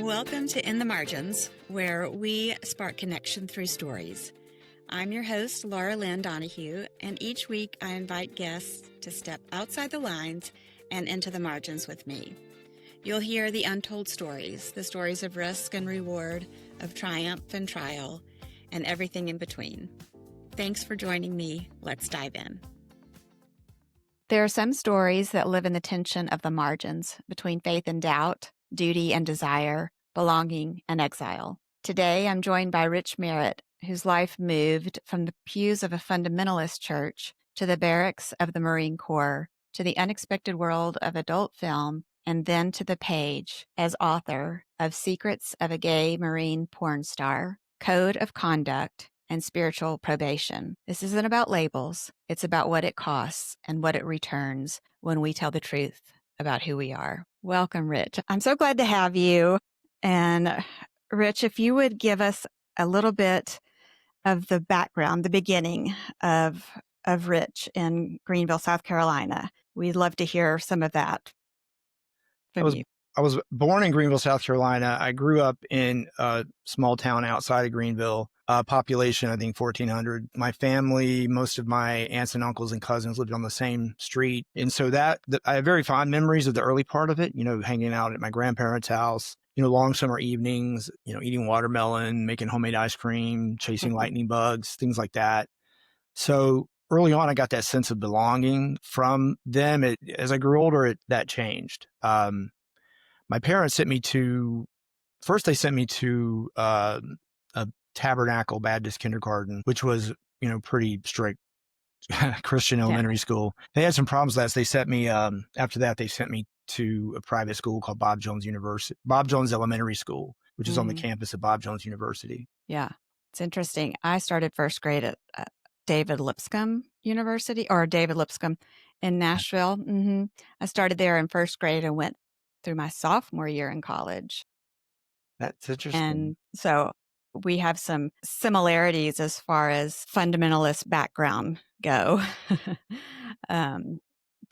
Welcome to In the Margins, where we spark connection through stories. I'm your host, Laura Lyn Donahue, and each week I invite guests to step outside the lines and into the margins with me. You'll hear the untold stories, the stories of risk and reward, of triumph and trial, and everything in between. Thanks for joining me. Let's dive in. There are some stories that live in the tension of the margins between faith and doubt, duty and desire, belonging and exile. Today, I'm joined by Rich Merritt, whose life moved from the pews of a fundamentalist church to the barracks of the Marine Corps, to the unexpected world of adult film, and then to the page as author of Secrets of a Gay Marine Porn Star, Code of Conduct, and Spiritual Probation. This isn't about labels. It's about what it costs and what it returns when we tell the truth about who we are. Welcome, Rich. I'm so glad to have you. And Rich, if you would give us a little bit of the background, the beginning of Rich in Greenville, South Carolina. We'd love to hear some of that from you. I was born in Greenville, South Carolina. I grew up in a small town outside of Greenville, population, I think 1,400. My family, most of my aunts and uncles and cousins lived on the same street. And so I have very fond memories of the early part of it, hanging out at my grandparents' house, long summer evenings, eating watermelon, making homemade ice cream, chasing lightning bugs, things like that. So early on, I got that sense of belonging from them. As I grew older, that changed. My parents sent me to a Tabernacle Baptist kindergarten, which was, pretty strict Christian elementary school. They had some problems with that. So they sent me, after that, they sent me to a private school called Bob Jones Elementary School, which is on the campus of Bob Jones University. Yeah, it's interesting. I started first grade at David Lipscomb University, or David Lipscomb in Nashville. I started there in first grade and went through my sophomore year in college. That's interesting. And so we have some similarities as far as fundamentalist background go.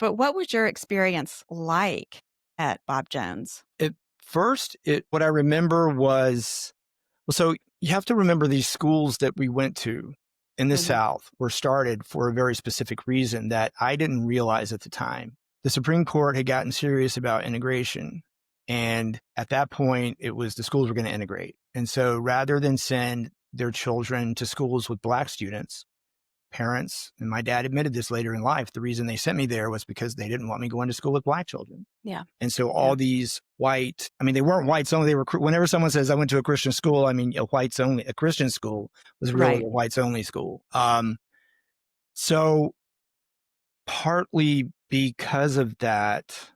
But what was your experience like at Bob Jones? At first, what I remember was, so you have to remember these schools that we went to in the South were started for a very specific reason that I didn't realize at the time. The Supreme Court had gotten serious about integration. And at that point, it was the schools were going to integrate. And so rather than send their children to schools with Black students, parents, and my dad admitted this later in life, the reason they sent me there was because they didn't want me going to school with Black children. Yeah. And so all these white, they weren't whites only. They were, whenever someone says I went to a Christian school, a Christian school was really a whites only school. So partly because of that,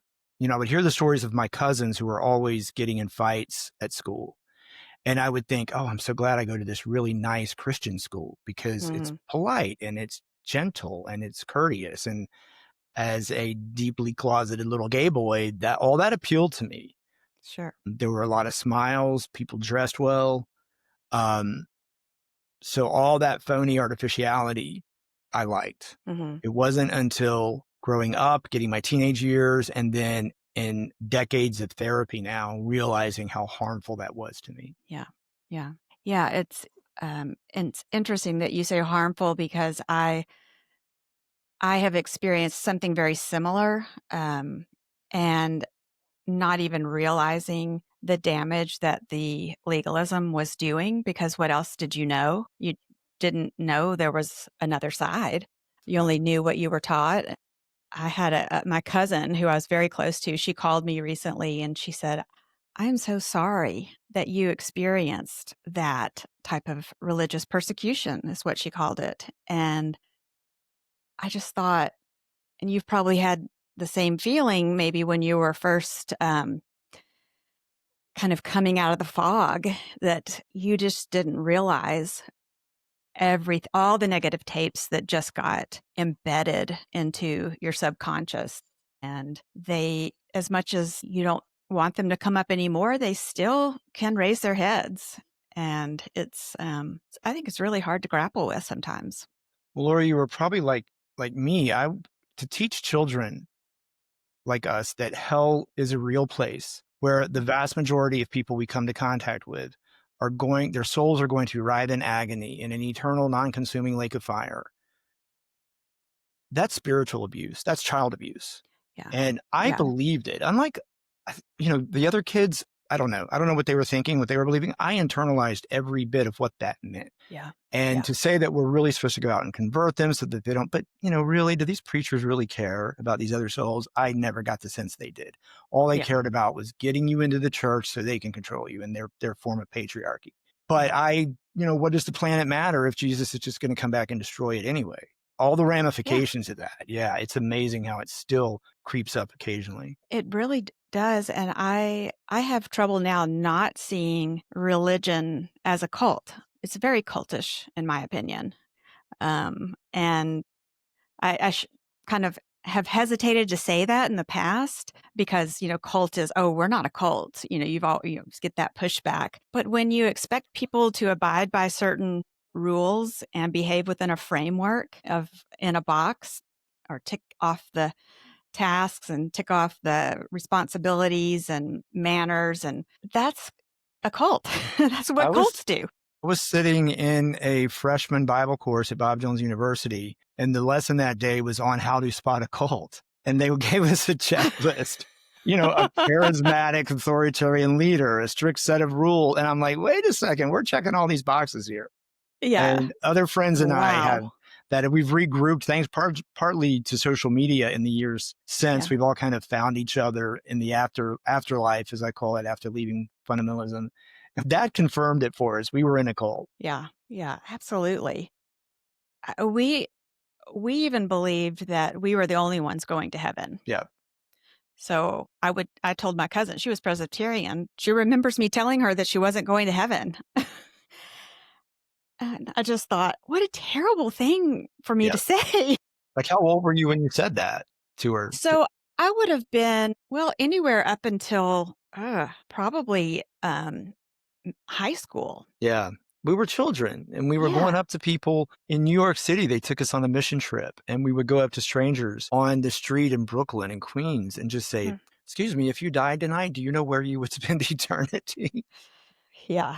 I would hear the stories of my cousins who were always getting in fights at school. And I would think, oh, I'm so glad I go to this really nice Christian school because it's polite and it's gentle and it's courteous. And as a deeply closeted little gay boy, all that appealed to me. Sure. There were a lot of smiles, people dressed well. So all that phony artificiality I liked. It wasn't until growing up, getting my teenage years, and then in decades of therapy now, realizing how harmful that was to me. Yeah. It's interesting that you say harmful because I have experienced something very similar, and not even realizing the damage that the legalism was doing, because what else did you know? You didn't know there was another side. You only knew what you were taught. I had my cousin who I was very close to. She called me recently and she said, I'm so sorry that you experienced that type of religious persecution, is what she called it. And I just thought, and you've probably had the same feeling maybe when you were first kind of coming out of the fog, that you just didn't realize all the negative tapes that just got embedded into your subconscious. And they, as much as you don't want them to come up anymore, they still can raise their heads. And it's, I think it's really hard to grapple with sometimes. Well, Laura, you were probably like me. To teach children like us that hell is a real place where the vast majority of people we come to contact with their souls are going to writhe in agony in an eternal, non-consuming lake of fire. That's spiritual abuse. That's child abuse. Yeah. And I believed it. Unlike, the other kids, I don't know what they were thinking, what they were believing. I internalized every bit of what that meant. Yeah. And to say that we're really supposed to go out and convert them so that they don't, but really, do these preachers really care about these other souls? I never got the sense they did. All they cared about was getting you into the church so they can control you in their form of patriarchy. But what does the planet matter if Jesus is just going to come back and destroy it anyway? All the ramifications of that. Yeah, it's amazing how it still creeps up occasionally. It really does. And I have trouble now not seeing religion as a cult. It's very cultish, in my opinion. And I kind of have hesitated to say that in the past because, cult is, oh, we're not a cult. You get that pushback. But when you expect people to abide by certain rules and behave within a framework in a box or tick off the tasks and tick off the responsibilities and manners, and that's a cult. That's what cults do. I was sitting in a freshman Bible course at Bob Jones University, and the lesson that day was on how to spot a cult. And they gave us a checklist, a charismatic authoritarian leader, a strict set of rules. And I'm like, wait a second, we're checking all these boxes here. Yeah. And other friends and I have that we've regrouped thanks partly to social media in the years since. Yeah. We've all kind of found each other in the afterlife, as I call it, after leaving fundamentalism. That confirmed it for us. We were in a cult. Yeah, absolutely. We even believed that we were the only ones going to heaven. Yeah. So I told my cousin, she was Presbyterian. She remembers me telling her that she wasn't going to heaven. And I just thought, what a terrible thing for me to say. Like, how old were you when you said that to her? So I would have been, anywhere up until probably high school. Yeah. We were children and we were going up to people in New York City. They took us on a mission trip and we would go up to strangers on the street in Brooklyn and Queens and just say, excuse me, if you died tonight, do you know where you would spend eternity? Yeah.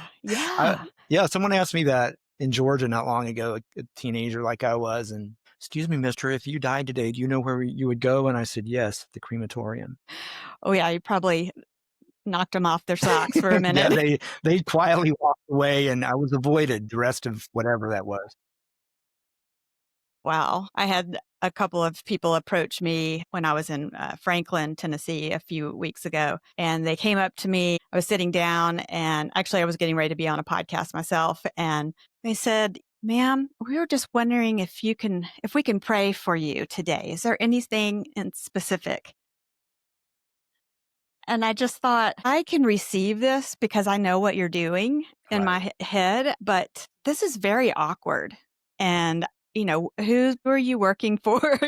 Someone asked me that in Georgia not long ago, a teenager like I was. And excuse me, mister, if you died today, do you know where you would go? And I said, yes, the crematorium. Oh, yeah. You probably knocked them off their socks for a minute. Yeah, they quietly walked away and I was avoided the rest of whatever that was. Wow. I had a couple of people approach me when I was in Franklin, Tennessee a few weeks ago, and they came up to me. I was sitting down and actually I was getting ready to be on a podcast myself. And they said, ma'am, we were just wondering if we can pray for you today. Is there anything in specific? And I just thought, I can receive this because I know what you're doing in my head, but this is very awkward. And, who are you working for?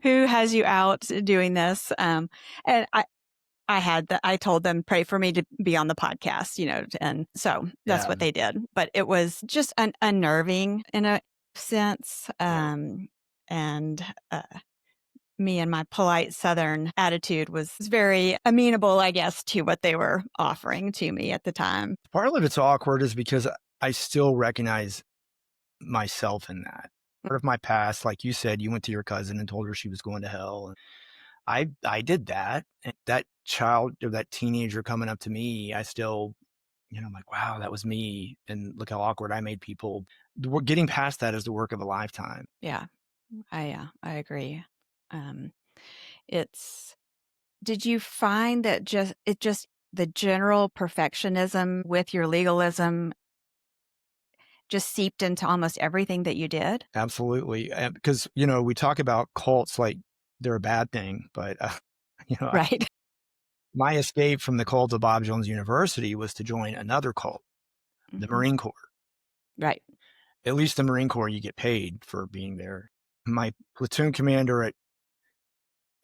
Who has you out doing this? And I told them, pray for me to be on the podcast, and so that's what they did. But it was just unnerving in a sense. Me and my polite Southern attitude was very amenable, I guess, to what they were offering to me at the time. Part of it's awkward is because I still recognize myself in that. Part of my past, like you said, you went to your cousin and told her she was going to hell. And I did that. And that child or that teenager coming up to me, I still, I'm like, wow, that was me. And look how awkward I made people. Getting past that is the work of a lifetime. Yeah, I agree. Did you find that just the general perfectionism with your legalism just seeped into almost everything that you did? Absolutely. Because, we talk about cults like they're a bad thing, but, right. My escape from the cult of Bob Jones University was to join another cult, the Marine Corps. Right. At least the Marine Corps, you get paid for being there. My platoon commander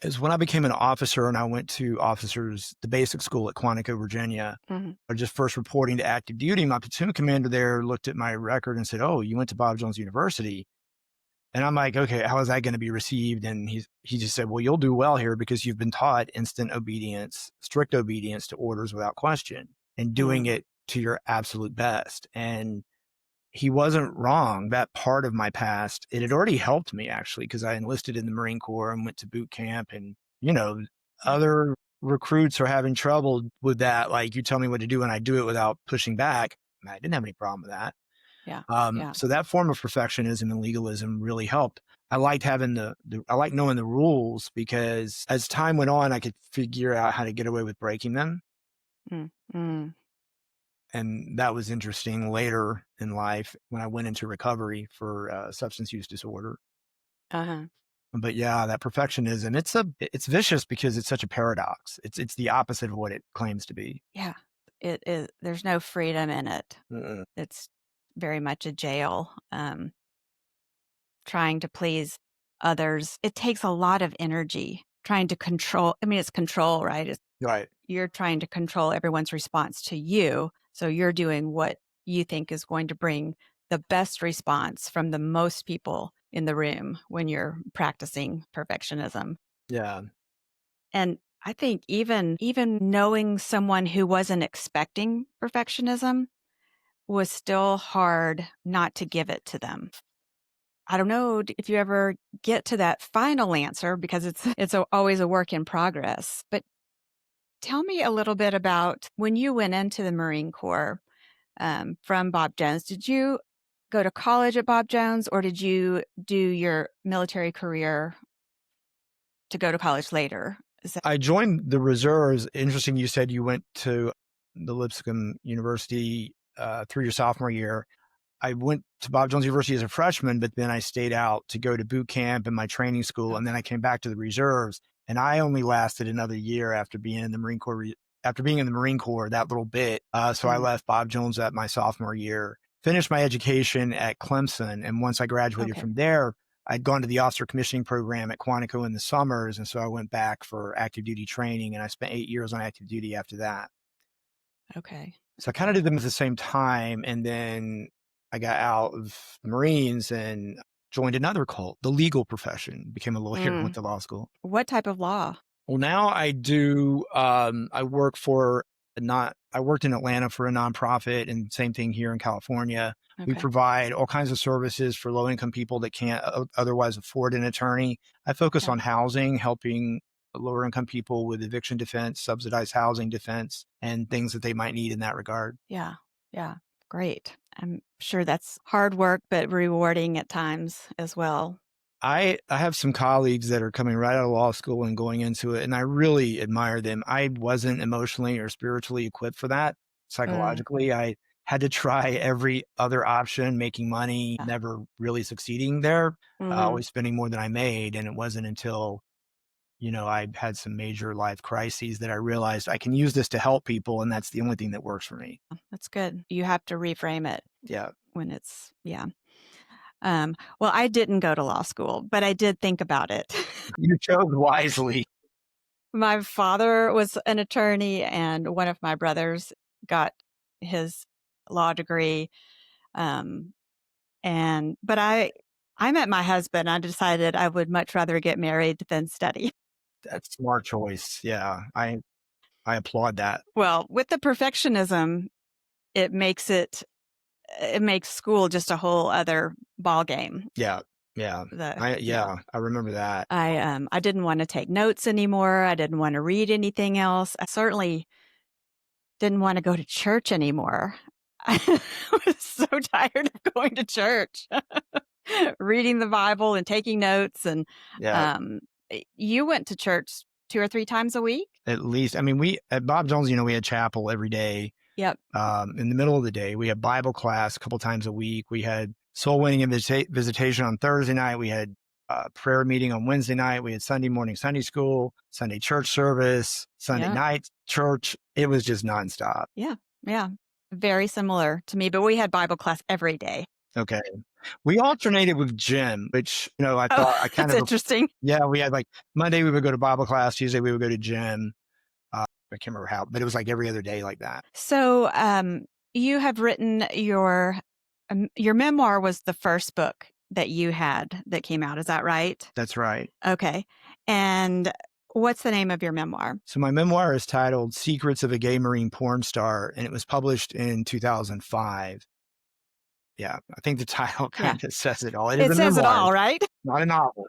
is when I became an officer and I went to the basic school at Quantico, Virginia, or just first reporting to active duty, my platoon commander there looked at my record and said, oh, you went to Bob Jones University. And I'm like, okay, how is that going to be received? And he just said, well, you'll do well here because you've been taught instant obedience, strict obedience to orders without question, and doing it to your absolute best. And he wasn't wrong. That part of my past, it had already helped me actually, because I enlisted in the Marine Corps and went to boot camp. And, other recruits are having trouble with that. Like, you tell me what to do and I do it without pushing back. I didn't have any problem with that. Yeah. So that form of perfectionism and legalism really helped. I liked having I liked knowing the rules, because as time went on, I could figure out how to get away with breaking them. And that was interesting later in life when I went into recovery for substance use disorder. But yeah, that perfectionism, it's vicious because it's such a paradox. It's the opposite of what it claims to be. Yeah. It is. There's no freedom in it. Mm-mm. It's very much a jail. Trying to please others. It takes a lot of energy trying to control. I mean, it's control, right? Right. You're trying to control everyone's response to you. So you're doing what you think is going to bring the best response from the most people in the room when you're practicing perfectionism. Yeah. And I think even knowing someone who wasn't expecting perfectionism was still hard not to give it to them. I don't know if you ever get to that final answer, because it's always a work in progress. But tell me a little bit about when you went into the Marine Corps from Bob Jones. Did you go to college at Bob Jones, or did you do your military career to go to college later? I joined the reserves. Interesting, you said you went to the Lipscomb University through your sophomore year. I went to Bob Jones University as a freshman, but then I stayed out to go to boot camp and my training school. And then I came back to the reserves, and I only lasted another year after being in the Marine Corps, that little bit. So I left Bob Jones at my sophomore year, finished my education at Clemson. And once I graduated from there, I'd gone to the officer commissioning program at Quantico in the summers. And so I went back for active duty training, and I spent 8 years on active duty after that. Okay. So I kind of did them at the same time. And then I got out of the Marines and joined another cult, the legal profession, became a lawyer, went to law school. What type of law? Well, now I do, I worked in Atlanta for a nonprofit, and same thing here in California. We provide all kinds of services for low-income people that can't otherwise afford an attorney. I focus on housing, helping lower-income people with eviction defense, subsidized housing defense, and things that they might need in that regard. Yeah. Great. I'm sure that's hard work, but rewarding at times as well. I have some colleagues that are coming right out of law school and going into it, and I really admire them. I wasn't emotionally or spiritually equipped for that. Psychologically, I had to try every other option, making money, never really succeeding there, always spending more than I made. And it wasn't until, I had some major life crises that I realized I can use this to help people, and that's the only thing that works for me. That's good. You have to reframe it. Yeah. When it's, well, I didn't go to law school, but I did think about it. You chose wisely. My father was an attorney, and one of my brothers got his law degree. But I met my husband. I decided I would much rather get married than study. That's a smart choice. Yeah. I applaud that. Well, with the perfectionism, it makes school just a whole other ball game. Yeah. I remember that. I didn't want to take notes anymore. I didn't want to read anything else. I certainly didn't want to go to church anymore. I was so tired of going to church, reading the Bible and taking notes. And you went to church 2 or 3 times a week? At least. I mean, we at Bob Jones, we had chapel every day. Yep. In the middle of the day, we had Bible class a couple times a week. We had soul winning and visitation on Thursday night. We had prayer meeting on Wednesday night. We had Sunday morning Sunday school, Sunday church service, Sunday night church. It was just nonstop. Yeah. Very similar to me, but we had Bible class every day. Okay. We alternated with gym, which, I thought I kind of interesting. Yeah. We had like Monday we would go to Bible class. Tuesday we would go to gym. I can't remember how, but it was like every other day like that. So you have written your memoir was the first book that you had that came out. Is that right? That's right. Okay. And what's the name of your memoir? So my memoir is titled Secrets of a Gay Marine Porn Star, and it was published in 2005. Yeah, I think the title kind of says it all. It is a says it memoir, all, right? not a novel.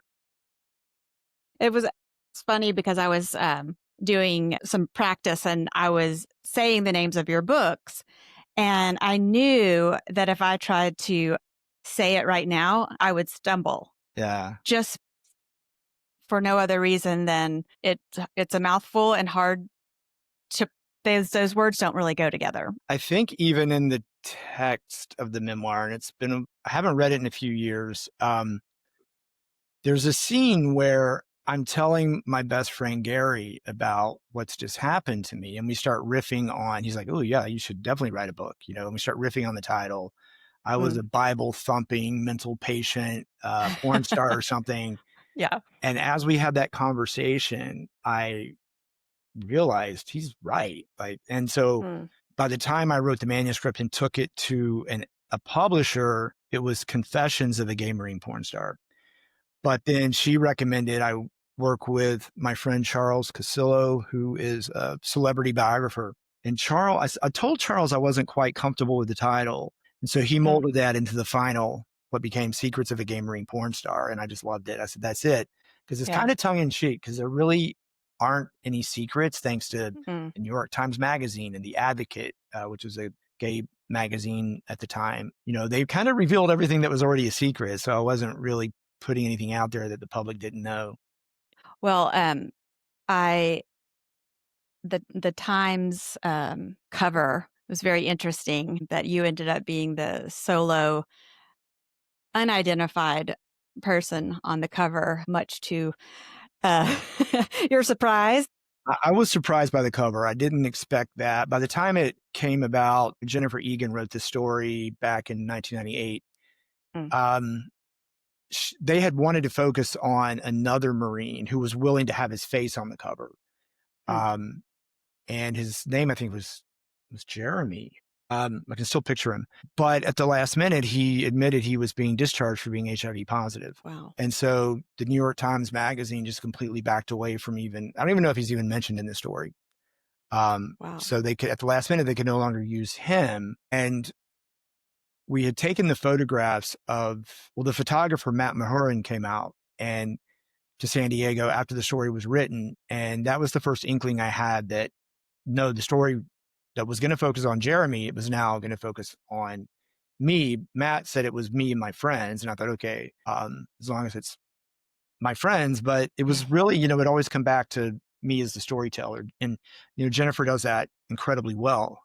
It's funny because I was doing some practice and I was saying the names of your books. And I knew that if I tried to say it right now, I would stumble. Yeah. Just for no other reason than it's a mouthful and hard to, those words don't really go together. I think even in the text of the memoir, and I haven't read it in a few years. There's a scene where I'm telling my best friend Gary about what's just happened to me. And we start riffing on, he's like, oh yeah, you should definitely write a book, and we start riffing on the title. I was a Bible thumping mental patient, porn star or something. Yeah. And as we had that conversation, I realized he's right. And so by the time I wrote the manuscript and took it to a publisher, it was Confessions of a Gay Marine Porn Star. But then she recommended I work with my friend Charles Casillo, who is a celebrity biographer. And I told Charles I wasn't quite comfortable with the title. And so he molded that into the final, what became Secrets of a Gay Marine Porn Star. And I just loved it. I said, that's it. Because it's kind of tongue in cheek, because there really aren't any secrets, thanks to the New York Times Magazine and The Advocate, which was a gay magazine at the time. They kind of revealed everything that was already a secret. So I wasn't really putting anything out there that the public didn't know. Well, the Times cover was very interesting that you ended up being the solo unidentified person on the cover, much to your surprise. I was surprised by the cover. I didn't expect that. By the time it came about, Jennifer Egan wrote the story back in 1998. They had wanted to focus on another Marine who was willing to have his face on the cover. And his name, I think, was Jeremy. I can still picture him. But at the last minute, he admitted he was being discharged for being HIV positive. Wow. And so the New York Times Magazine just completely backed away from I don't even know if he's even mentioned in the story. Wow. So they could, at the last minute, they could no longer use him. And we had taken the photographs the photographer, Matt Mahurin, came out to San Diego after the story was written. And that was the first inkling I had that, no, the story that was going to focus on Jeremy, it was now going to focus on me. Matt said it was me and my friends. And I thought, okay, as long as it's my friends, but it was really, it always come back to me as the storyteller. And, Jennifer does that incredibly well.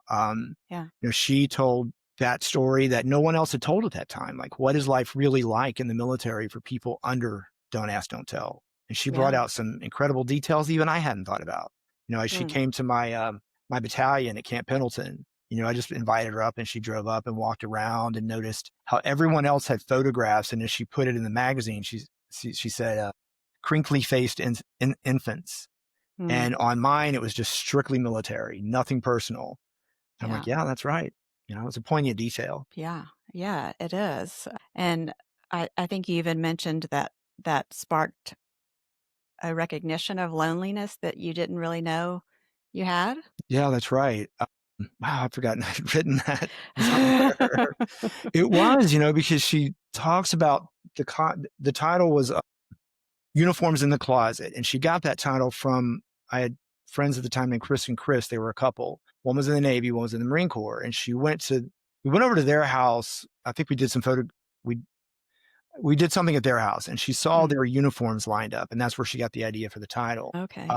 She told that story that no one else had told at that time. Like, what is life really like in the military for people under Don't Ask, Don't Tell? And she brought out some incredible details even I hadn't thought about. As she came to my my battalion at Camp Pendleton, I just invited her up and she drove up and walked around and noticed how everyone else had photographs. And as she put it in the magazine, she said, crinkly faced infants. And on mine, it was just strictly military, nothing personal. I'm like, yeah, that's right. It's a poignant detail. Yeah, it is. And I think you even mentioned that sparked a recognition of loneliness that you didn't really know you had. Yeah, that's right. Wow, I've forgotten I'd written that somewhere. It was, because she talks about the title was Uniforms in the Closet. And she got that title from, I had friends at the time named Chris and Chris. They were a couple. One was in the Navy, one was in the Marine Corps. And we went over to their house. I think we did we did something at their house, and she saw their uniforms lined up. And that's where she got the idea for the title. Okay.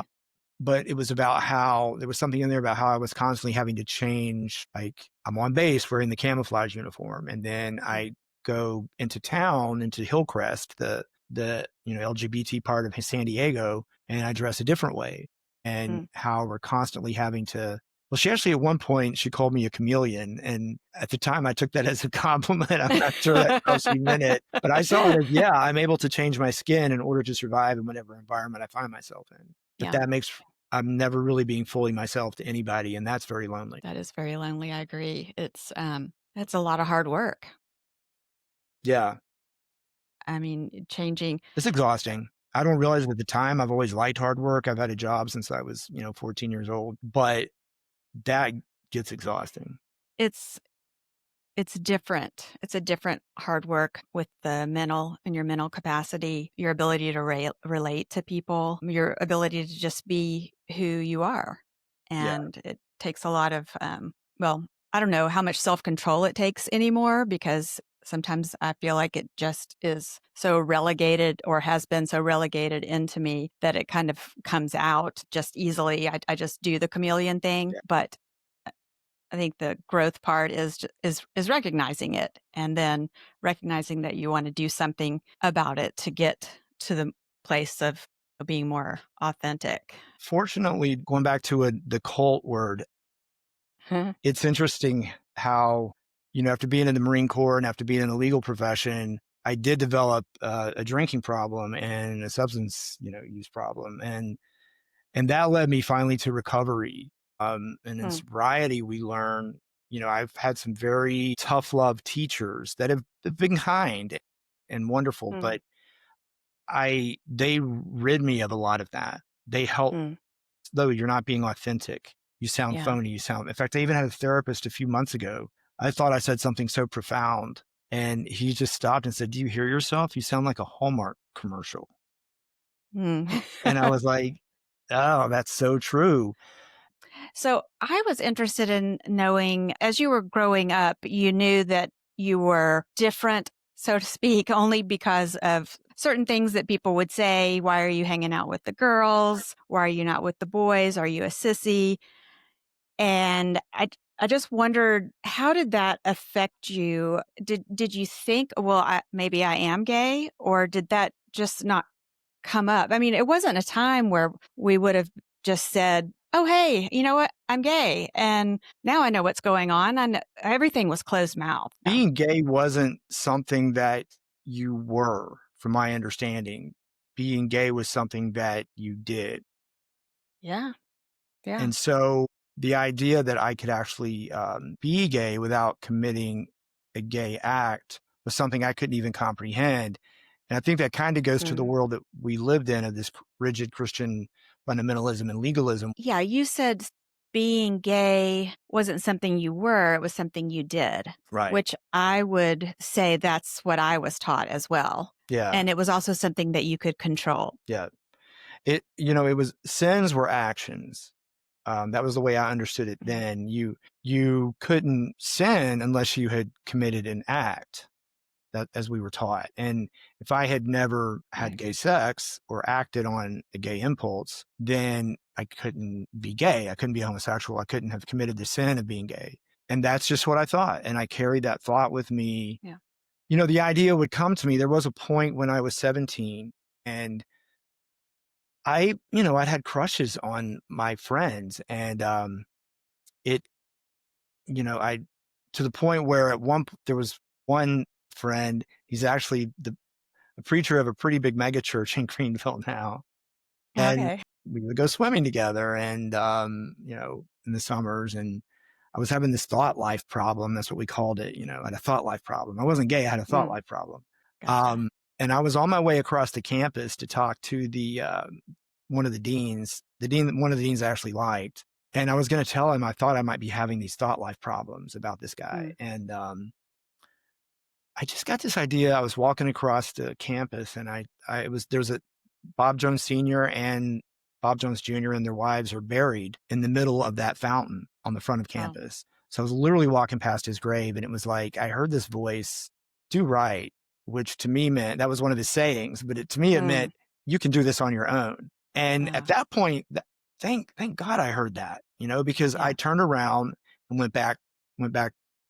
But it was about how there was something in there about how I was constantly having to change. Like, I'm on base wearing the camouflage uniform, and then I go into town, into Hillcrest, the LGBT part of San Diego, and I dress a different way. And how we're constantly having to. Well, she actually, at one point, she called me a chameleon. And at the time, I took that as a compliment. I'm not sure that she meant it. But I saw it as, I'm able to change my skin in order to survive in whatever environment I find myself in. But that makes, I'm never really being fully myself to anybody. And that's very lonely. That is very lonely. I agree. It's a lot of hard work. Yeah. I mean, changing. It's exhausting. I don't realize it at the time. I've always liked hard work. I've had a job since I was, 14 years old, but that gets exhausting. It's it's different. It's a different hard work with the mental and your mental capacity, your ability to relate to people, your ability to just be who you are. Yeah. And it takes a lot of, well, I don't know how much self-control it takes anymore, because sometimes I feel like it just is so relegated, or has been so relegated into me, that it kind of comes out just easily. I just do the chameleon thing, Yeah. but I think the growth part is recognizing it, and then recognizing that you want to do something about it to get to the place of being more authentic. Fortunately, going back to the cult word, it's interesting how, after being in the Marine Corps and after being in the legal profession, I did develop a drinking problem and a substance, use problem. And that led me finally to recovery. And in sobriety, we learn, I've had some very tough love teachers that have been kind and wonderful, but they rid me of a lot of that. They help, though you're not being authentic. You sound Yeah. phony. In fact, I even had a therapist a few months ago. I thought I said something so profound, and he just stopped and said, "Do you hear yourself? You sound like a Hallmark commercial." Mm. And I was like, "Oh, that's so true." So I was interested in knowing, as you were growing up, you knew that you were different, so to speak, only because of certain things that people would say. Why are you hanging out with the girls? Why are you not with the boys? Are you a sissy? And I just wondered, how did that affect you? Did you think, well, maybe I am gay, or did that just not come up? I mean, it wasn't a time where we would have just said, "Oh, hey, you know what? I'm gay, and now I know what's going on." And everything was closed mouth. Being gay wasn't something that you were, from my understanding. Being gay was something that you did. Yeah, yeah. And so the idea that I could actually be gay without committing a gay act was something I couldn't even comprehend. And I think that kind of goes to the world that we lived in, of this rigid Christian fundamentalism and legalism. Yeah, you said being gay wasn't something you were, it was something you did, Right. which I would say that's what I was taught as well. Yeah. And it was also something that you could control. Yeah. It was, sins were actions. That was the way I understood it then. You couldn't sin unless you had committed an act, that, as we were taught. And if I had never had Right. gay sex or acted on a gay impulse, then I couldn't be gay. I couldn't be homosexual. I couldn't have committed the sin of being gay. And that's just what I thought. And I carried that thought with me. Yeah. The idea would come to me. There was a point when I was 17, and I'd had crushes on my friends, and it, I, to the point where there was one friend, he's actually a preacher of a pretty big mega church in Greenville now. And Okay. we would go swimming together, and, in the summers, and I was having this thought life problem. That's what we called it. I had a thought life problem. I wasn't gay. I had a thought life problem. Gotcha. And I was on my way across the campus to talk to one of the deans, one of the deans I actually liked. And I was going to tell him I thought I might be having these thought life problems about this guy. And I just got this idea. I was walking across the campus, and there's a Bob Jones Sr. and Bob Jones Jr. and their wives are buried in the middle of that fountain on the front of campus. So I was literally walking past his grave, and it was like, I heard this voice, "Do right," which to me meant, that was one of his sayings, but to me it meant, you can do this on your own. And at that point, thank God I heard that, because I turned around and went back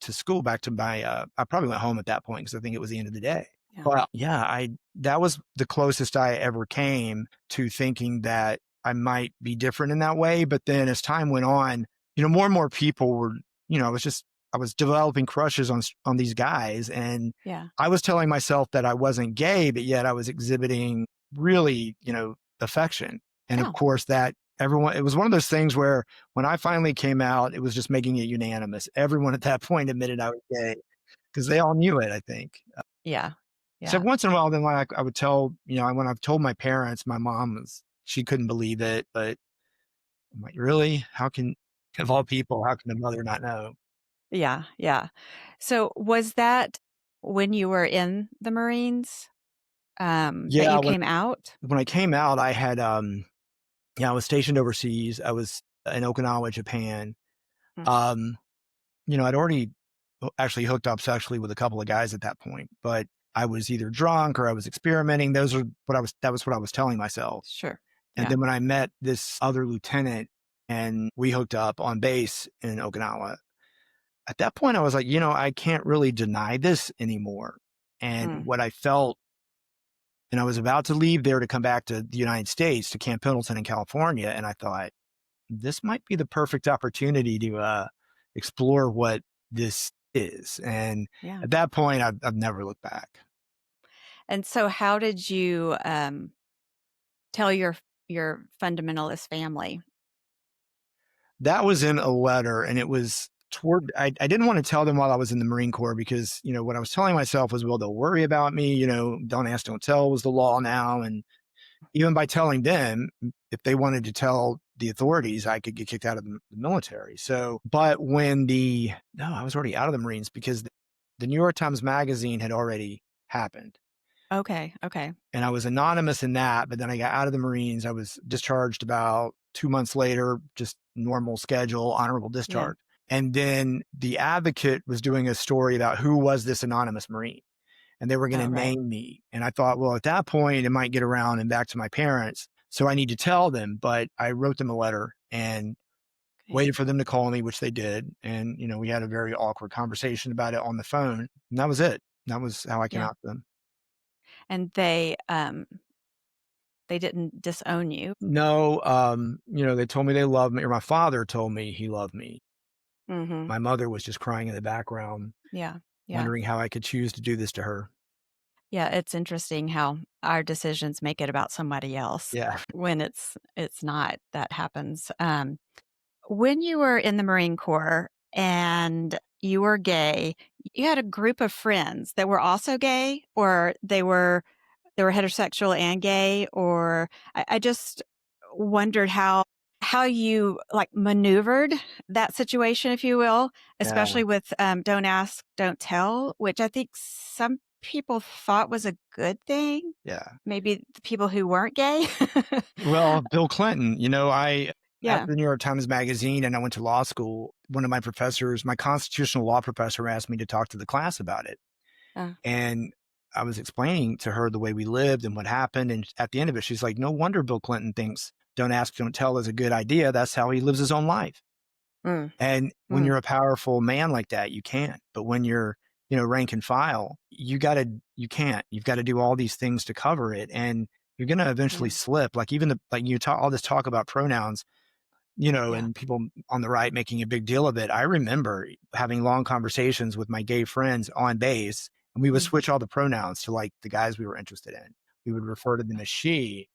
to school, back to my, I probably went home at that point because I think it was the end of the day. Yeah. But yeah, that was the closest I ever came to thinking that I might be different in that way. But then as time went on, more and more people were, I was developing crushes on these guys, and Yeah. I was telling myself that I wasn't gay, but yet I was exhibiting really, affection. And of course it was one of those things where when I finally came out, it was just making it unanimous. Everyone at that point admitted I was gay because they all knew it, I think. Yeah. So Yeah. once in a while, then like I would tell, when I've told my parents, my mom she couldn't believe it, but I'm like, really? How can, of all people, how can the mother not know? Yeah. Yeah. So was that when you were in the Marines, that Yeah. you When, came out? when I came out, I had, I was stationed overseas. I was in Okinawa, Japan. Mm. Um, I'd already actually hooked up sexually with a couple of guys at that point, but I was either drunk or I was experimenting. That was what I was telling myself. Sure. And Yeah. then when I met this other lieutenant and we hooked up on base in Okinawa, at that point I was like, I can't really deny this anymore. And Mm. what I felt, and I was about to leave there to come back to the United States to Camp Pendleton in California. And I thought, this might be the perfect opportunity to explore what this is. And Yeah. at that point, I've never looked back. And so how did you tell your fundamentalist family? That was in a letter, and it was I didn't want to tell them while I was in the Marine Corps because, what I was telling myself was, well, they'll worry about me, don't ask, don't tell was the law now. And even by telling them, if they wanted to tell the authorities, I could get kicked out of the military. So, but no, I was already out of the Marines because the New York Times Magazine had already happened. Okay. Okay. And I was anonymous in that, but then I got out of the Marines. I was discharged about 2 months later, just normal schedule, honorable Yeah. discharge. And then the Advocate was doing a story about who was this anonymous Marine, and they were going Oh, to right. name me. And I thought, well, at that point, it might get around and back to my parents. So I need to tell them. But I wrote them a letter and Okay. waited for them to call me, which they did. And, we had a very awkward conversation about it on the phone. And that was it. That was how I came Yeah. out to them. And they didn't disown you. No, they told me they loved me, or my father told me he loved me. Mhm. My mother was just crying in the background, Yeah. Yeah. wondering how I could choose to do this to her. Yeah, it's interesting how our decisions make it about somebody else Yeah. when it's not. That happens. When you were in the Marine Corps and you were gay, you had a group of friends that were also gay, or they were heterosexual and gay, or I just wondered how you like maneuvered that situation, if you will, Yeah. especially with don't ask, don't tell, which I think some people thought was a good thing. Yeah. Maybe the people who weren't gay. Well, Bill Clinton, Yeah. after the New York Times Magazine and I went to law school, one of my professors, my constitutional law professor, asked me to talk to the class about it. Uh, And I was explaining to her the way we lived and what happened. And at the end of it, she's like, no wonder Bill Clinton thinks don't ask, don't tell is a good idea. That's how he lives his own life. mm, And when mm, you're a powerful man like that, you can't. But when you're, rank and file, you can't. You've got to do all these things to cover it. And you're going to eventually yeah. slip. Like even like you talk all this talk about pronouns, Yeah. and people on the right making a big deal of it. I remember having long conversations with my gay friends on base, and we would Mm, switch all the pronouns to like the guys we were interested in. We would refer to them as she.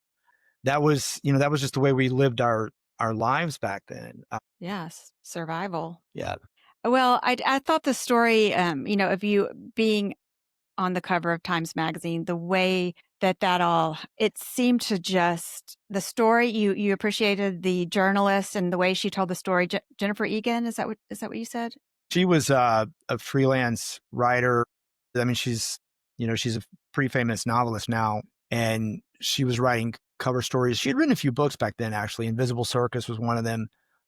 That was just the way we lived our lives back then. yes. Survival. Yeah. Well, I thought the story, of you being on the cover of Times Magazine, the way that all, it seemed to just, the story, you appreciated the journalist and the way she told the story. Jennifer Egan, is that what you said? She was a freelance writer. I mean, she's a pretty famous novelist now, and she was writing cover stories. She had written a few books back then, actually. Invisible Circus was one of them.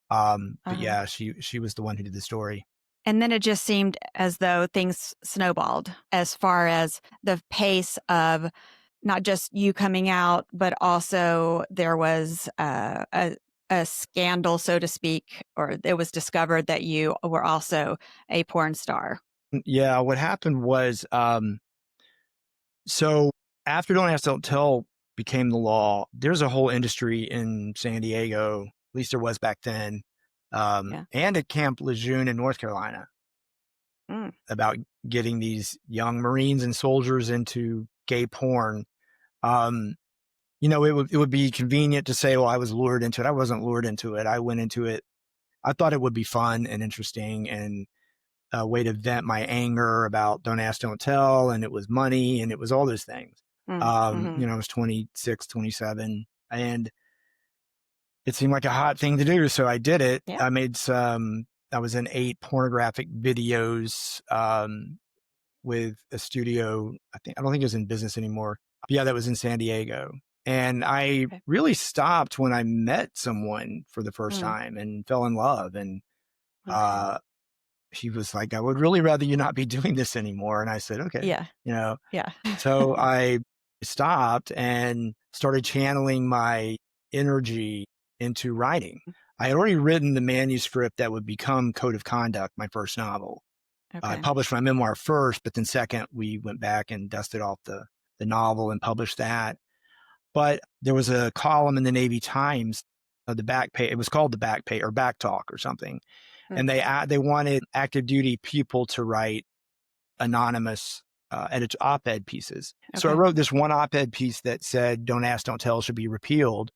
But Uh-huh. yeah, she was the one who did the story. And then it just seemed as though things snowballed as far as the pace of not just you coming out, but also there was a scandal, so to speak, or it was discovered that you were also a porn star. Yeah, what happened was, so after Don't Ask, Don't Tell became the law, there's a whole industry in San Diego, at least there was back then, Yeah. and at Camp Lejeune in North Carolina, Mm, about getting these young Marines and soldiers into gay porn. Um, it would be convenient to say, well, I was lured into it. I wasn't lured into it. I went into it. I thought it would be fun and interesting. And a way to vent my anger about don't ask, don't tell. And it was money and it was all those things. Mm-hmm. I was 26, 27, and it seemed like a hot thing to do. So I did it. Yeah. I was in 8 pornographic videos, with a studio. I don't think it was in business anymore. But yeah, that was in San Diego. And I Okay. really stopped when I met someone for the first time and fell in love. And, Okay. he was like, I would really rather you not be doing this anymore. And I said, okay, Yeah. Yeah. so I stopped and started channeling my energy into writing. I had already written the manuscript that would become Code of Conduct, my first novel. I Okay. published my memoir first, but then second, we went back and dusted off the novel and published that. But there was a column in the Navy Times, the back page. It was called the back page or back talk or something. And they wanted active duty people to write anonymous op-ed pieces. So I Okay. wrote this one op-ed piece that said, "Don't ask, don't tell" should be repealed,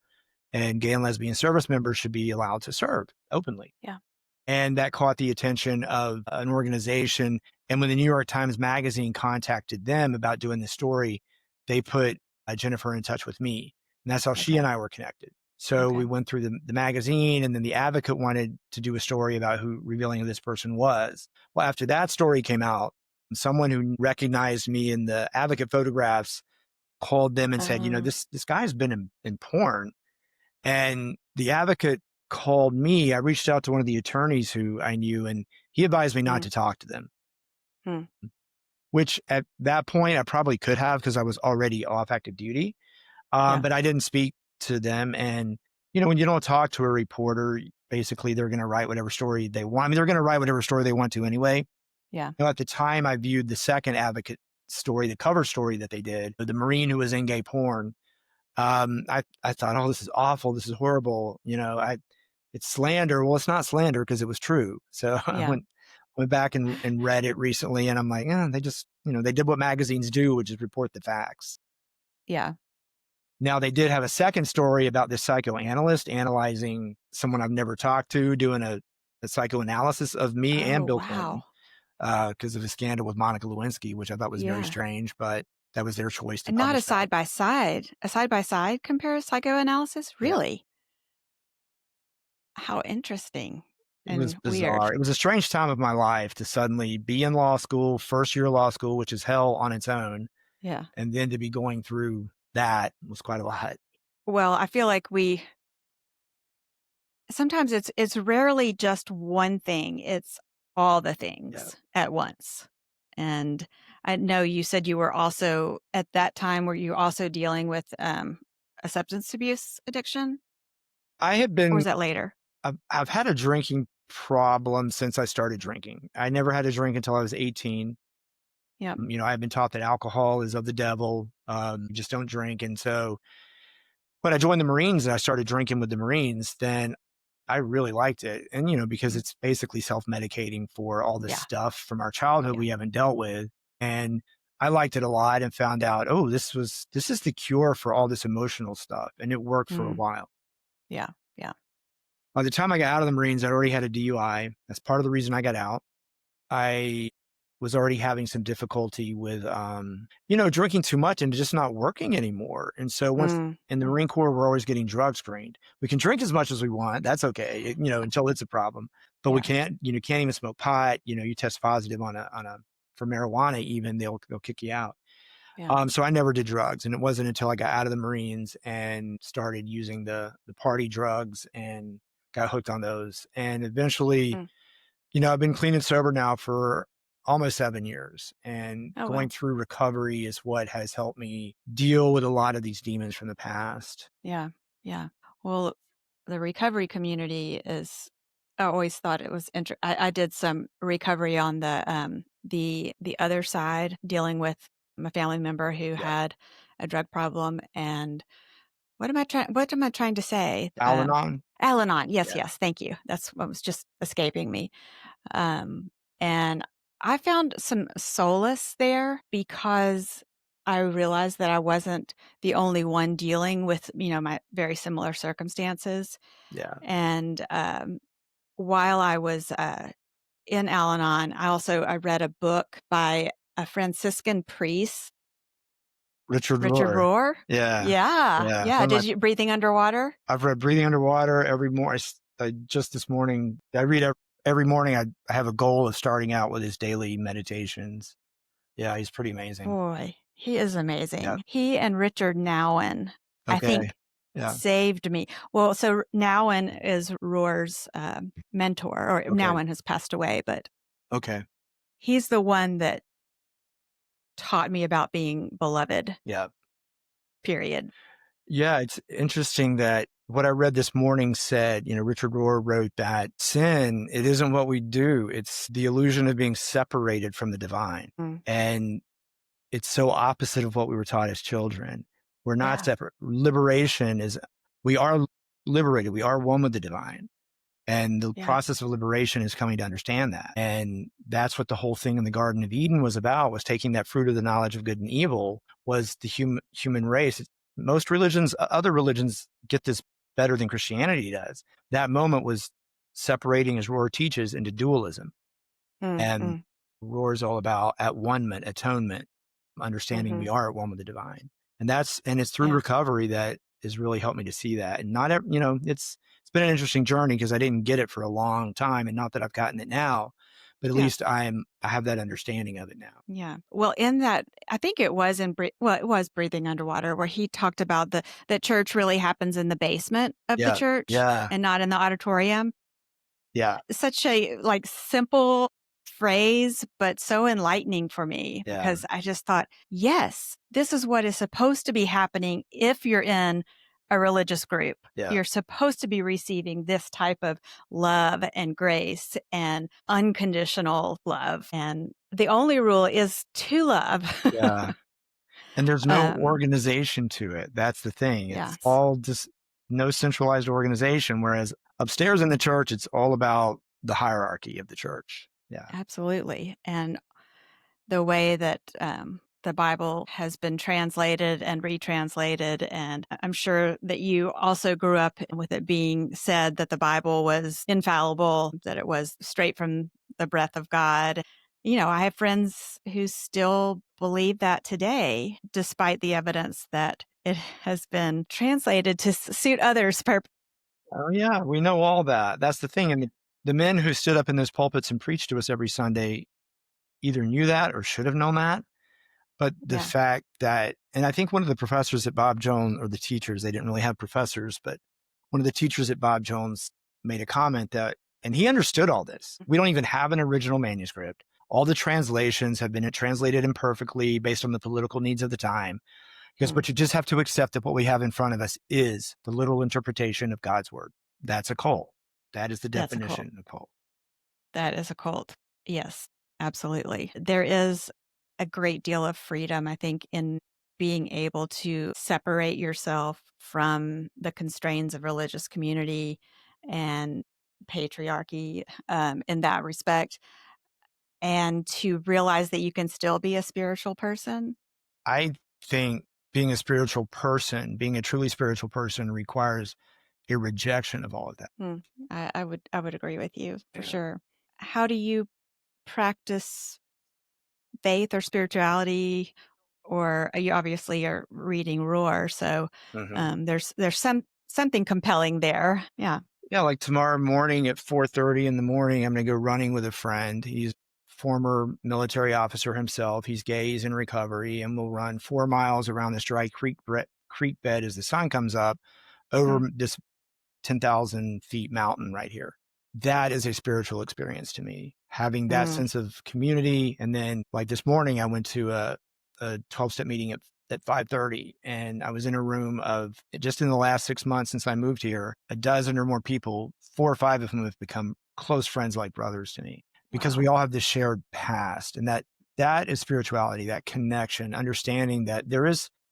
and gay and lesbian service members should be allowed to serve openly. Yeah. And that caught the attention of an organization. And when the New York Times Magazine contacted them about doing the story, they put Jennifer in touch with me. And that's how she Okay. and I were connected. So we Okay. went through the magazine, and then the Advocate wanted to do a story about revealing who this person was. Well, after that story came out, someone who recognized me in the Advocate photographs called them and said, this guy's been in porn. And the Advocate called me. I reached out to one of the attorneys who I knew, and he advised me not to talk to them, Hmm. which at that point I probably could have because I was already off active duty. Yeah. But I didn't speak to them. And, when you don't talk to a reporter, basically they're going to write whatever story they want. I mean, they're going to write whatever story they want to anyway. Yeah. At the time I viewed the second Advocate story, the cover story that they did, the Marine who was in gay porn. I thought, oh, this is awful. This is horrible. It's slander. Well, it's not slander because it was true. So I Yeah. went back and read it recently, and I'm like, they just, they did what magazines do, which is report the facts. Yeah. Now they did have a second story about this psychoanalyst analyzing someone I've never talked to, doing a psychoanalysis of me and Oh, Bill Clinton, wow. because of a scandal with Monica Lewinsky, which I thought was very Yeah. strange, but that was their choice to And not a publish that. side by side compare psychoanalysis? Yeah. Really? How interesting It was and weird. bizarre. It was a strange time of my life to suddenly be in law school, first year of law school, which is hell on its own. Yeah. And then to be going through that was quite a lot. Well, I feel like sometimes it's rarely just one thing. It's all the things at once. And I know you said you were also at that time, were you also dealing with a substance abuse addiction, I have or been, was that later? I've had a drinking problem since I started drinking. I never had a drink until I was 18. Yep. I've been taught that alcohol is of the devil. Just don't drink. And so when I joined the Marines and I started drinking with the Marines, then I really liked it. And, because it's basically self-medicating for all this Yeah. stuff from our childhood we haven't dealt with. And I liked it a lot and found out, oh, this is the cure for all this emotional stuff. And it worked for a while. Yeah. Yeah. By the time I got out of the Marines, I already had a DUI. That's part of the reason I got out. I was already having some difficulty with, drinking too much and just not working anymore. And so once in the Marine Corps, we're always getting drug screened. We can drink as much as we want. That's okay, until it's a problem. But we can't even smoke pot. You test positive for marijuana, even they'll kick you out. Yeah. So I never did drugs. And it wasn't until I got out of the Marines and started using the party drugs and got hooked on those. And eventually, I've been clean and sober now for almost 7 years, and Oh, going wow. through recovery is what has helped me deal with a lot of these demons from the past. Yeah. Yeah. Well, the recovery community I always thought it was I did some recovery on the other side, dealing with a family member who had a drug problem. And what am I trying to say? Al-Anon. Al-Anon. Yes, Yeah. yes. Thank you. That's what was just escaping me. And I found some solace there because I realized that I wasn't the only one dealing with, my very similar circumstances. Yeah. And while I was in Al-Anon, I read a book by a Franciscan priest, Richard Richard Rohr. Rohr. Yeah. Yeah. Yeah. Yeah. Did you Breathing Underwater? I've read Breathing Underwater every morning. Just this morning, I read every morning. I have a goal of starting out with his daily meditations. Yeah, he's pretty amazing. Boy, he is Yeah. amazing. He and Richard Nouwen, I Okay. think, Yeah. saved me. Well, so Nouwen is Rohr's mentor, or Okay. Nouwen has passed away, but Okay. he's the one that taught me about being beloved, Yeah. period. Yeah. It's interesting that what I read this morning said, Richard Rohr wrote that sin, it isn't what we do. It's the illusion of being separated from the divine. And it's so opposite of what we were taught as children. We're not separate. Liberation is, we are liberated. We are one with the divine. And the process of liberation is coming to understand that. And that's what the whole thing in the Garden of Eden was about, was taking that fruit of the knowledge of good and evil, was the human race. Most religions, other religions get this better than Christianity does. That moment was separating, as Rohr teaches, into dualism. And Rohr is all about at one-ment, atonement, understanding we are at one with the divine. And it's through recovery that has really helped me to see that. And not, it's been an interesting journey because I didn't get it for a long time, and not that I've gotten it now, but at least I have that understanding of it now. Yeah. Well, in that, I think it was it was Breathing Underwater, where he talked about that church really happens in the basement of the church and not in the auditorium. Yeah. Such a simple phrase, but so enlightening for me, because I just thought, yes, this is what is supposed to be happening if you're in a religious group. You're supposed to be receiving this type of love and grace and unconditional love. And the only rule is to love. Yeah. And there's no organization to it. That's the thing. It's all just no centralized organization. Whereas upstairs in the church, it's all about the hierarchy of the church. Yeah. Absolutely. And the way that the Bible has been translated and retranslated. And I'm sure that you also grew up with it being said that the Bible was infallible, that it was straight from the breath of God. I have friends who still believe that today, despite the evidence that it has been translated to suit others' purpose. Oh, yeah. We know all that. That's the thing. And the men who stood up in those pulpits and preached to us every Sunday either knew that or should have known that. But the fact that, and I think one of the professors at Bob Jones, or the teachers, they didn't really have professors, but one of the teachers at Bob Jones made a comment that, and he understood all this. We don't even have an original manuscript. All the translations have been translated imperfectly based on the political needs of the time. But you just have to accept that what we have in front of us is the literal interpretation of God's word. That's a cult. That is the definition of a cult. That is a cult. Yes, absolutely. There is a great deal of freedom, I think, in being able to separate yourself from the constraints of religious community and patriarchy in that respect, and to realize that you can still be a spiritual person. I think being a spiritual person, being a truly spiritual person, requires a rejection of all of that. I would agree with you for sure. How do you practice faith or spirituality? Or you obviously are reading Rohr, so there's something compelling there. Yeah. Yeah, like tomorrow morning at 4:30 in the morning, I'm going to go running with a friend. He's a former military officer himself. He's gay, he's in recovery, and we'll run 4 miles around this dry creek bed as the sun comes up over this 10,000 feet mountain right here. That is a spiritual experience to me, having that sense of community. And then like this morning, I went to a 12-step meeting at 5:30, and I was in a room of, just in the last 6 months since I moved here, a dozen or more people. 4 or 5 of them have become close friends, like brothers to me, because we all have this shared past. And that is spirituality, that connection, understanding that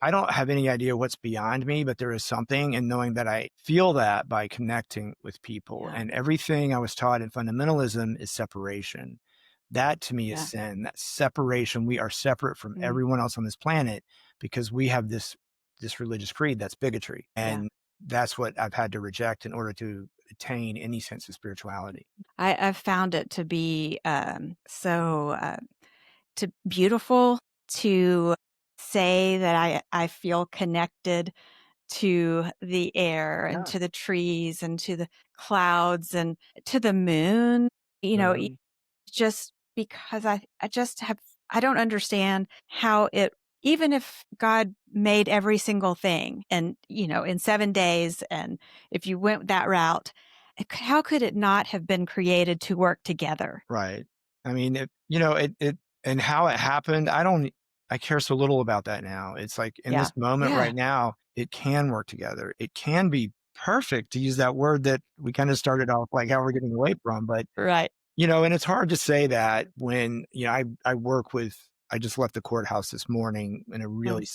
I don't have any idea what's beyond me, but there is something, and knowing that I feel that by connecting with people. And everything I was taught in fundamentalism is separation. That to me is sin. That separation. We are separate from everyone else on this planet because we have this religious creed. That's bigotry. And that's what I've had to reject in order to attain any sense of spirituality. I've found it to be to beautiful to say that I feel connected to the air and Yeah. to the trees and to the clouds and to the moon, Mhm. just because I just have, I don't understand how it, even if God made every single thing and, in 7 days, and if you went that route, how could it not have been created to work together? Right. I mean, it and how it happened, I care so little about that now. It's like in Yeah. this moment Yeah. right now, it can work together. It can be perfect, to use that word that we kind of started off like how we're getting away from. But, Right. and it's hard to say that when, I work with, I just left the courthouse this morning in a Mm, really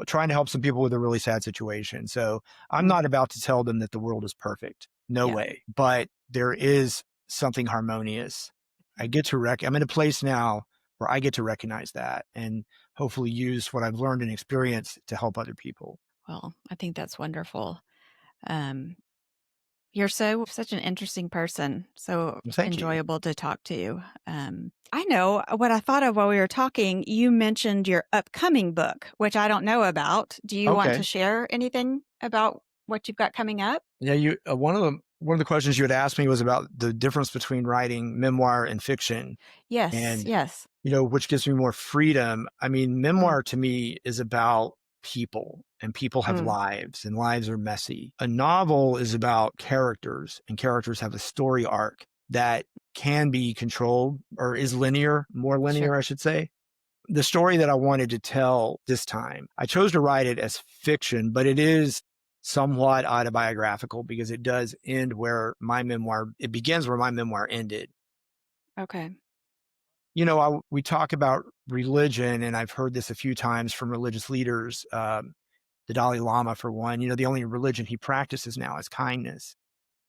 trying to help some people with a really sad situation. So I'm mm, not about to tell them that the world is perfect. No yeah. way. But there is something harmonious. I'm in a place now where I get to recognize that and hopefully use what I've learned and experienced to help other people. Well, I think that's wonderful. Um, You're such an interesting person, so Well, thank you. enjoyable to talk to. I know what I thought of while we were talking. You mentioned your upcoming book, which I don't know about. Do you want to Okay. share anything about what you've got coming up? Yeah, one of the questions you had asked me was about the difference between writing memoir and fiction. Yes, And yes. which gives me more freedom. I mean, Mm, memoir to me is about people, and people have mm, lives, and lives are messy. A novel is about characters, and characters have a story arc that can be controlled, or is linear, more linear, sure. I should say. The story that I wanted to tell this time, I chose to write it as fiction, but it is somewhat autobiographical because it does end it begins where my memoir ended. Okay. We talk about religion, and I've heard this a few times from religious leaders. The Dalai Lama, for one, the only religion he practices now is kindness.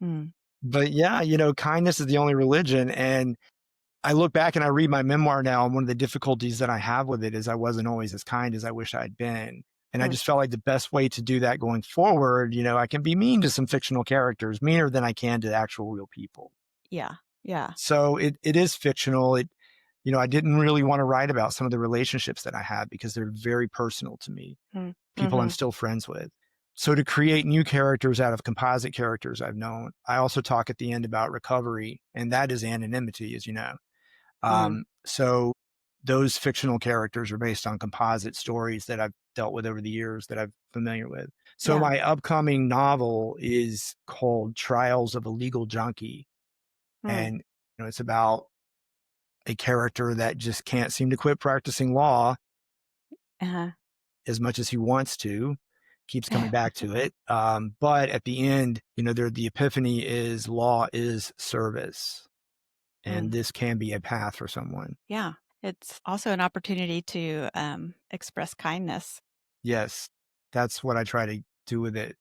Mm, But yeah, kindness is the only religion. And I look back and I read my memoir now, and one of the difficulties that I have with it is I wasn't always as kind as I wish I'd been. And I mm, just felt like the best way to do that going forward, I can be mean to some fictional characters, meaner than I can to actual real people. yeah. Yeah. So it is fictional. I didn't really want to write about some of the relationships that I had because they're very personal to me, Mm, people I'm mm-hmm. still friends with. So to create new characters out of composite characters I've known, I also talk at the end about recovery, and that is anonymity, as you know. Mm, So those fictional characters are based on composite stories that I've dealt with over the years that I'm familiar with. So yeah. my upcoming novel is called Trials of a Legal Junkie. Mm, And it's about a character that just can't seem to quit practicing law uh-huh. as much as he wants to, keeps coming back to it. But at the end, the epiphany is law is service. And Mm, this can be a path for someone. yeah. It's also an opportunity to express kindness. Yes, that's what I try to do with it.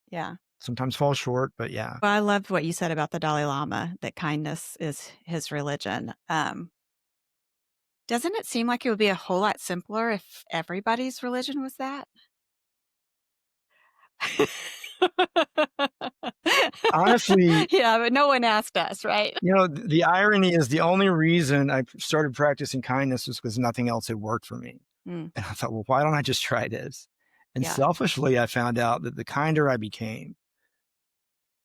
Yeah. Sometimes fall short, but yeah. Well, I loved what you said about the Dalai Lama, that kindness is his religion. Doesn't it seem like it would be a whole lot simpler if everybody's religion was that? Honestly, Yeah, but no one asked us, right? the irony is the only reason I started practicing kindness was because nothing else had worked for me. Mm, And I thought, well, why don't I just try this? And yeah. selfishly, I found out that the kinder I became,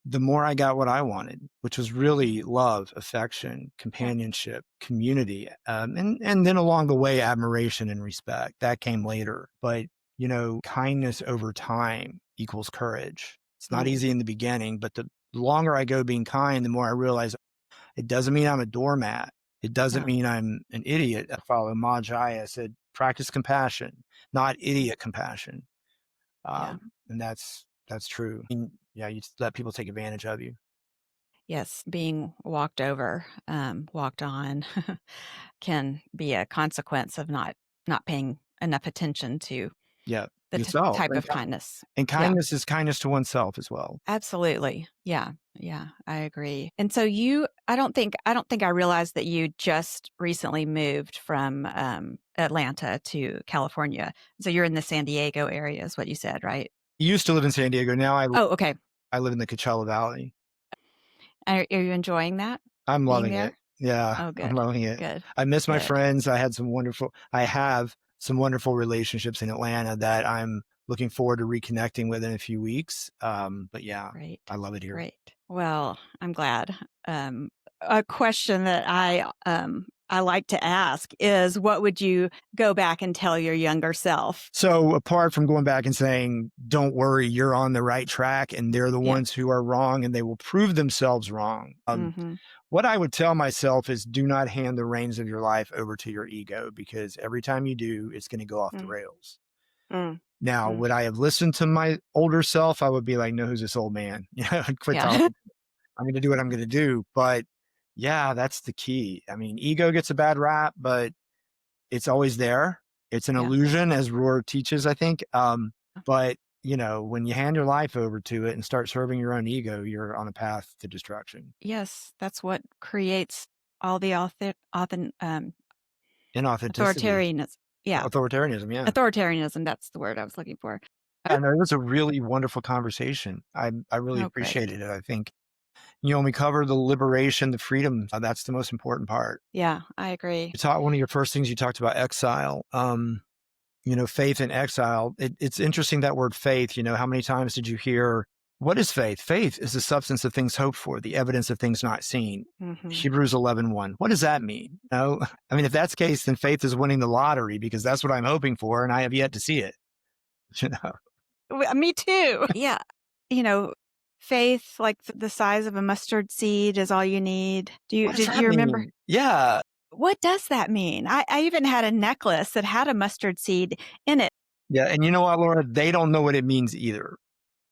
the more I got what I wanted, which was really love, affection, Yeah. companionship, community, and then along the way, admiration and respect. That came later. But kindness over time equals courage. It's not Mm, easy in the beginning, but the longer I go being kind, the more I realize it doesn't mean I'm a doormat. It doesn't no. mean I'm an idiot. I follow Majaya said, practice compassion, not Mm, idiot compassion. yeah. And that's true. Yeah, you just let people take advantage of you. Yes, being walked over, walked on can be a consequence of not paying enough attention to Yeah, the yourself. type of kindness. And Yeah. kindness is kindness to oneself as well. Absolutely. Yeah. Yeah, I agree. And so I don't think I realized that you just recently moved from Atlanta to California. So you're in the San Diego area is what you said, right? Used to live in San Diego. Now Oh, okay. I live in the Coachella Valley. Are you enjoying that, I'm being loving it. there? Yeah, Oh, I'm good. loving it. Good. I miss my Good. friends. I have some wonderful relationships in Atlanta that I'm looking forward to reconnecting with in a few weeks. But yeah, Great. I love it here. Great. Well, I'm glad. A question that I like to ask is, what would you go back and tell your younger self? So apart from going back and saying, don't worry, you're on the right track and they're the Yeah. ones who are wrong and they will prove themselves wrong. Mhm. What I would tell myself is do not hand the reins of your life over to your ego, because every time you do, it's going to go off the Mm. rails. Mm. Now, Mm. would I have listened to my older self? I would be like, no, who's this old man? Quit Yeah. talking. I'm going to do what I'm going to do. But yeah, that's the key. I mean, ego gets a bad rap, but it's always there. It's an Yeah. illusion, as Rohr teaches, I think. But when you hand your life over to it and start serving your own ego, you're on a path to destruction. Yes, that's what creates all the Inauthenticity, authoritarianism. Yeah, authoritarianism. Yeah. authoritarianism. That's the word I was looking for. I know it was a really wonderful conversation. I really Oh, great. appreciated it. I think, we covered the liberation, the freedom. That's the most important part. Yeah, I agree. One of your first things you talked about exile. Faith in exile. It's interesting, that word faith. How many times did you hear, what is faith? Faith is the substance of things hoped for, the evidence of things not seen. Mm-hmm. Hebrews 11:1. What does that mean? No, I mean, if that's the case, then faith is winning the lottery, because that's what I'm hoping for, and I have yet to see it. Me too. Yeah. Faith, like the size of a mustard seed, is all you need. What does Did that you remember? mean? Yeah. What does that mean? I even had a necklace that had a mustard seed in it. Yeah. And you know what, Laura? They don't know what it means either.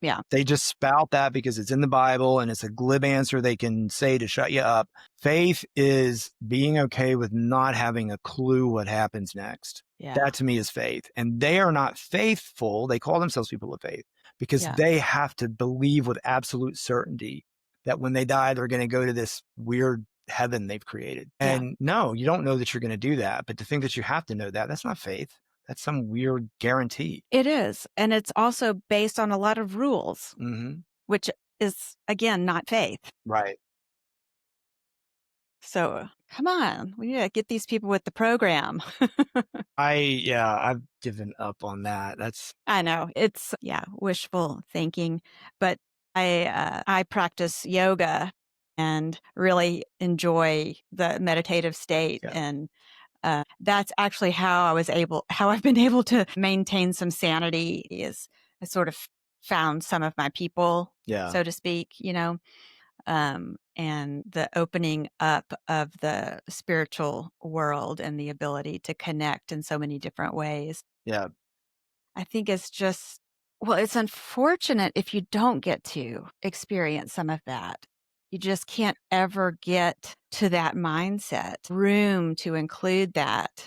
Yeah. They just spout that because it's in the Bible and it's a glib answer they can say to shut you up. Faith is being okay with not having a clue what happens next. Yeah. That to me is faith. And they are not faithful. They call themselves people of faith because Yeah. they have to believe with absolute certainty that when they die, they're going to go to this weird heaven they've created. Yeah. And no, you don't know that you're going to do that. But to think that you have to know that, that's not faith. That's some weird guarantee. It is. And it's also based on a lot of rules, Mm-hmm. which is, again, not faith. Right. So come on, we need to get these people with the program. I've given up on that. I know it's wishful thinking, but I practice yoga and really enjoy the meditative state. Yeah. And that's actually how I've been able to maintain some sanity. Is I sort of found some of my people, so to speak, and the opening up of the spiritual world and the ability to connect in so many different ways. Yeah. I think it's just, it's unfortunate if you don't get to experience some of that. You just can't ever get to that mindset, room to include that.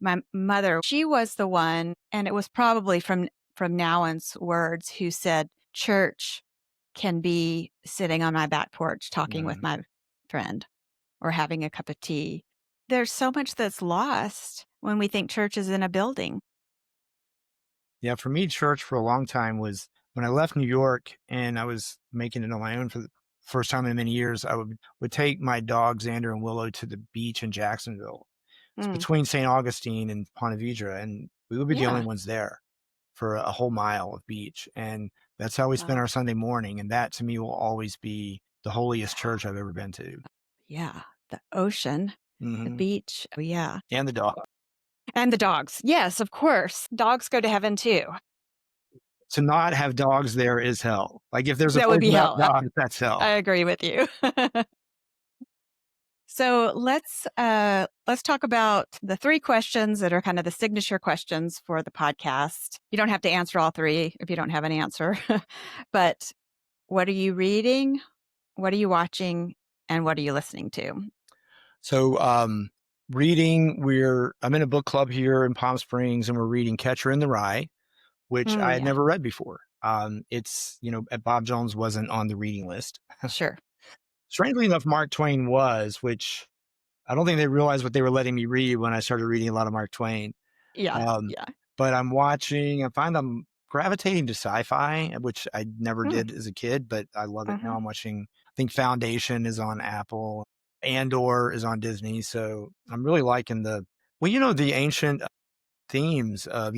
My mother, she was the one, and it was probably from Nowen's words, who said, church can be sitting on my back porch talking with my friend or having a cup of tea. There's so much that's lost when we think church is in a building. Yeah. For me, church for a long time was when I left New York and I was making it on my own for the first time in many years. I would take my dog, Xander and Willow, to the beach in Jacksonville. It's between St. Augustine and Ponte Vedra, and we would be the only ones there for a whole mile of beach. And that's how we spent our Sunday morning. And that to me will always be the holiest church I've ever been to. Yeah. The ocean, the beach. Yeah. And the dog. And the dogs. Yes, of course. Dogs go to heaven too. To not have dogs there is hell. Like if there's a That would be hell. dog, that's hell. I agree with you. So let's talk about the 3 questions that are kind of the signature questions for the podcast. You don't have to answer all 3 if you don't have an answer. But what are you reading? What are you watching? And what are you listening to? So reading, I'm in a book club here in Palm Springs, and we're reading Catcher in the Rye, which I had never read before. It's, Bob Jones wasn't on the reading list. Sure. Strangely enough, Mark Twain was, which I don't think they realized what they were letting me read when I started reading a lot of Mark Twain. Yeah. But I find I'm gravitating to sci-fi, which I never Mm. did as a kid, but I love it now. Mhm. I'm watching, I think Foundation is on Apple, Andor is on Disney. So I'm really liking the ancient themes of,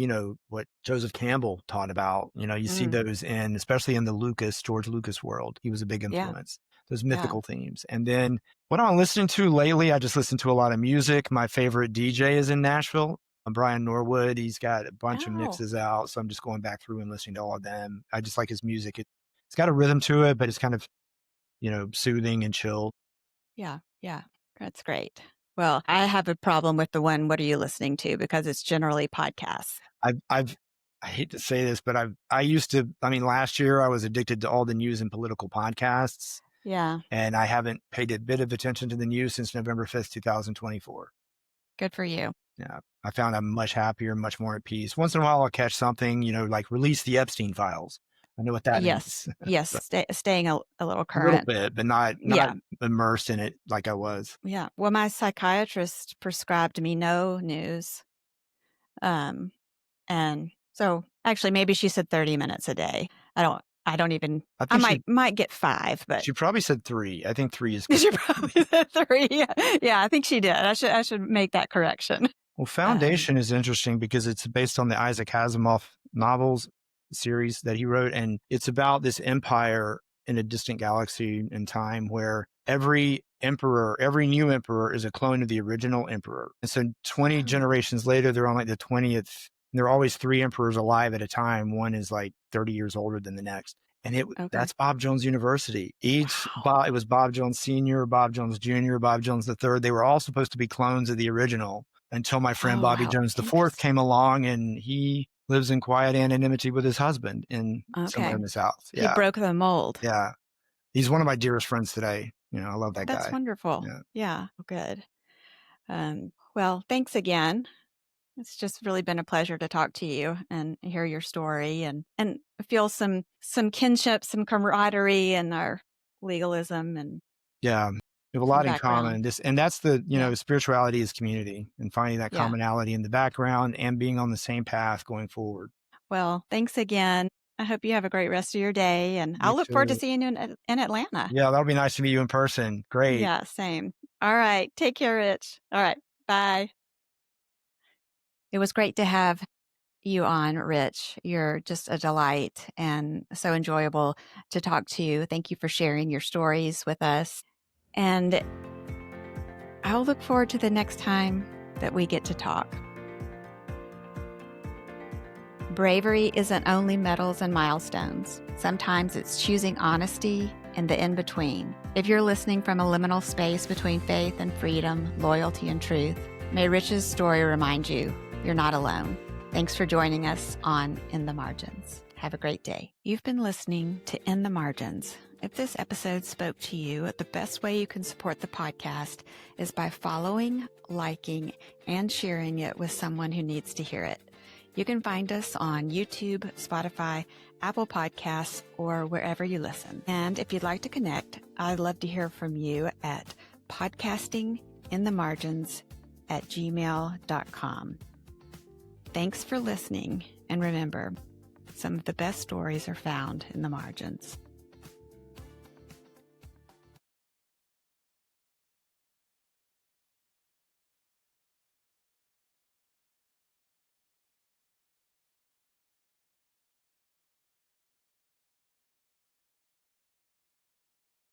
what Joseph Campbell taught about. You see Mm. those especially in the George Lucas world. He was a big Yeah. influence, those Yeah. mythical themes. And then what I'm listening to lately, I just listen to a lot of music. My favorite DJ is in Nashville, Brian Norwood. He's got a bunch of Oh, mixes out. So I'm just going back through and listening to all of them. I just like his music. It's got a rhythm to it, but it's kind of, soothing and chill. yeah. Yeah. That's great. Well, I have a problem with the one, what are you listening to? Because it's generally podcasts. I hate to say this, but last year I was addicted to all the news and political podcasts, Yeah. and I haven't paid a bit of attention to the news since November 5th, 2024. Good for you. Yeah. I found I'm much happier, much more at peace. Once in a while I'll catch something, like release the Epstein files. I know what that Yes. means. Yes. But Staying a little a little current. bit, but not Yeah. immersed in it like I was. Yeah. Well, my psychiatrist prescribed me no news. Um, and so actually maybe she said 30 minutes a day. I don't even, I I think might get 5, but she probably said 3. I think 3 is good. she probably said 3. Yeah. Yeah, I think she did. I should make that correction. Well, Um, Foundation is interesting because it's based on the Isaac Asimov novels series that he wrote. And it's about this empire in a distant galaxy in time where every new emperor is a clone of the original emperor. And so 20 oh, generations later, they're on like the 20th. And there are always 3 emperors alive at a time. One is like 30 years older than the next. And okay. that's Bob Jones University. Wow. It was Bob Jones Sr., Bob Jones Jr., Bob Jones III. They were all supposed to be clones of the original until my friend Oh, Bobby wow. Jones IV Interesting. came along, and he lives in quiet anonymity with his husband somewhere Okay. in the South. He Yeah. broke the mold. Yeah. He's one of my dearest friends today. I love that That's guy. wonderful. Yeah. Yeah. Good. Well, thanks again. It's just really been a pleasure to talk to you and hear your story and feel some kinship, some camaraderie in our legalism and Yeah. We have a some lot in background. common. And that's Yeah. spirituality is community and finding that Yeah. commonality in the background and being on the same path going forward. Well, thanks again. I hope you have a great rest of your day, and You I'll look forward to too. seeing you in Atlanta. Yeah. That'll be nice to meet you in person. Great. Yeah, same. All right. Take care, Rich. All right. Bye. It was great to have you on, Rich. You're just a delight and so enjoyable to talk to you. Thank you for sharing your stories with us. And I'll look forward to the next time that we get to talk. Bravery isn't only medals and milestones. Sometimes it's choosing honesty and the in-between. If you're listening from a liminal space between faith and freedom, loyalty and truth, may Rich's story remind you you're not alone. Thanks for joining us on In the Margins. Have a great day. You've been listening to In the Margins. If this episode spoke to you, the best way you can support the podcast is by following, liking, and sharing it with someone who needs to hear it. You can find us on YouTube, Spotify, Apple Podcasts, or wherever you listen. And if you'd like to connect, I'd love to hear from you at podcastinginthemargins@gmail.com. Thanks for listening, and remember, some of the best stories are found in the margins.